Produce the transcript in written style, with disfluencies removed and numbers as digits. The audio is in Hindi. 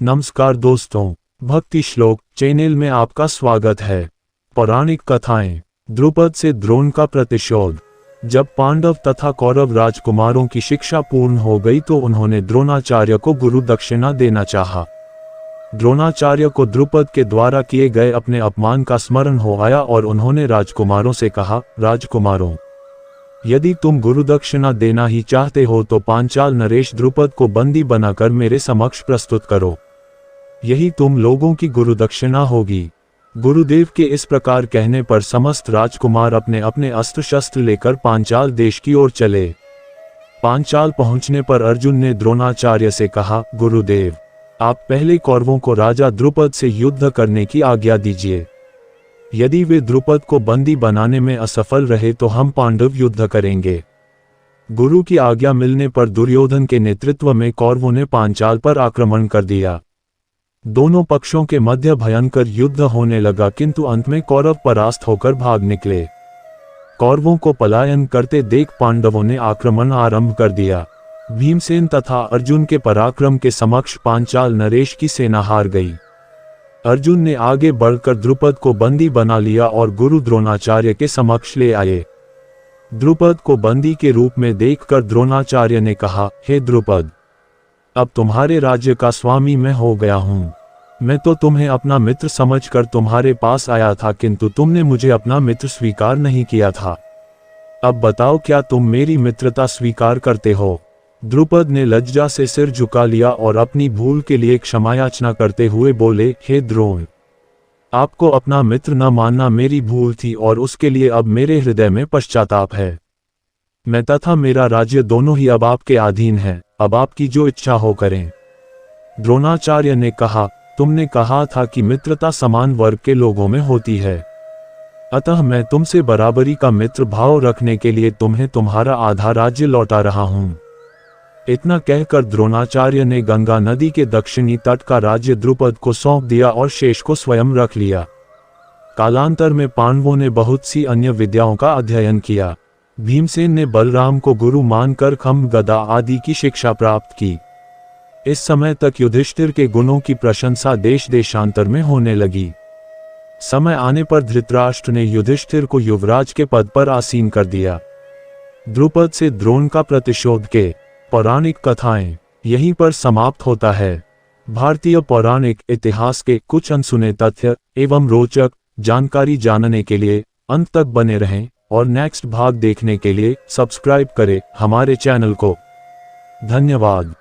नमस्कार दोस्तों, भक्ति श्लोक चैनल में आपका स्वागत है। पौराणिक कथाएं। द्रुपद से द्रोण का प्रतिशोध। जब पांडव तथा कौरव राजकुमारों की शिक्षा पूर्ण हो गई तो उन्होंने द्रोणाचार्य को गुरु दक्षिणा देना चाहा। द्रोणाचार्य को द्रुपद के द्वारा किए गए अपने अपमान का स्मरण हो आया और उन्होंने राजकुमारों से कहा, राजकुमारों, यदि तुम गुरुदक्षिणा देना ही चाहते हो तो पांचाल नरेश द्रुपद को बंदी बनाकर मेरे समक्ष प्रस्तुत करो, यही तुम लोगों की गुरुदक्षिणा होगी। गुरुदेव के इस प्रकार कहने पर समस्त राजकुमार अपने अपने अस्त्र शस्त्र लेकर पांचाल देश की ओर चले। पांचाल पहुंचने पर अर्जुन ने द्रोणाचार्य से कहा, गुरुदेव, आप पहले कौरवों को राजा द्रुपद से युद्ध करने की आज्ञा दीजिए। यदि वे द्रुपद को बंदी बनाने में असफल रहे तो हम पांडव युद्ध करेंगे। गुरु की आज्ञा मिलने पर दुर्योधन के नेतृत्व में कौरवों ने पांचाल पर आक्रमण कर दिया। दोनों पक्षों के मध्य भयंकर युद्ध होने लगा, किंतु अंत में कौरव परास्त होकर भाग निकले। कौरवों को पलायन करते देख पांडवों ने आक्रमण आरंभ कर दिया। भीमसेन तथा अर्जुन के पराक्रम के समक्ष पांचाल नरेश की सेना हार गई। अर्जुन ने आगे बढ़कर द्रुपद को बंदी बना लिया और गुरु द्रोणाचार्य के समक्ष ले आए। द्रुपद को बंदी के रूप में देखकर द्रोणाचार्य ने कहा, हे द्रुपद, अब तुम्हारे राज्य का स्वामी मैं हो गया हूँ। मैं तो तुम्हें अपना मित्र समझकर तुम्हारे पास आया था, किंतु तुमने मुझे अपना मित्र स्वीकार नहीं किया था। अब बताओ, क्या तुम मेरी मित्रता स्वीकार करते हो? द्रुपद ने लज्जा से सिर झुका लिया और अपनी भूल के लिए क्षमायाचना करते हुए बोले, हे द्रोण, आपको अपना मित्र न मानना मेरी भूल थी और उसके लिए अब मेरे हृदय में पश्चाताप है। मैं तथा मेरा राज्य दोनों ही अब आपके अधीन है, अब आपकी जो इच्छा हो करें। द्रोणाचार्य ने कहा, तुमने कहा था कि मित्रता समान वर्ग के लोगों में होती है, अतः मैं तुमसे बराबरी का मित्र भाव रखने के लिए तुम्हें तुम्हारा आधा राज्य लौटा रहा हूं। इतना कहकर द्रोणाचार्य ने गंगा नदी के दक्षिणी तट का राज्य द्रुपद को सौंप दिया और शेष को स्वयं रख लिया। कालांतर में पांडवों ने बहुत सी अन्य विद्याओं का अध्ययन किया। भीमसेन ने बलराम को गुरु मानकर खम्भ गदा आदि की शिक्षा प्राप्त की। इस समय तक युधिष्ठिर के गुणों की प्रशंसा देश देशांतर में होने लगी। समय आने पर धृतराष्ट्र ने युधिष्ठिर को युवराज के पद पर आसीन कर दिया। द्रुपद से द्रोण का प्रतिशोध के पौराणिक कथाएं यहीं पर समाप्त होता है। भारतीय पौराणिक इतिहास के कुछ अनसुने तथ्य एवं रोचक जानकारी जानने के लिए अंत तक बने रहें और नेक्स्ट भाग देखने के लिए सब्सक्राइब करें हमारे चैनल को। धन्यवाद।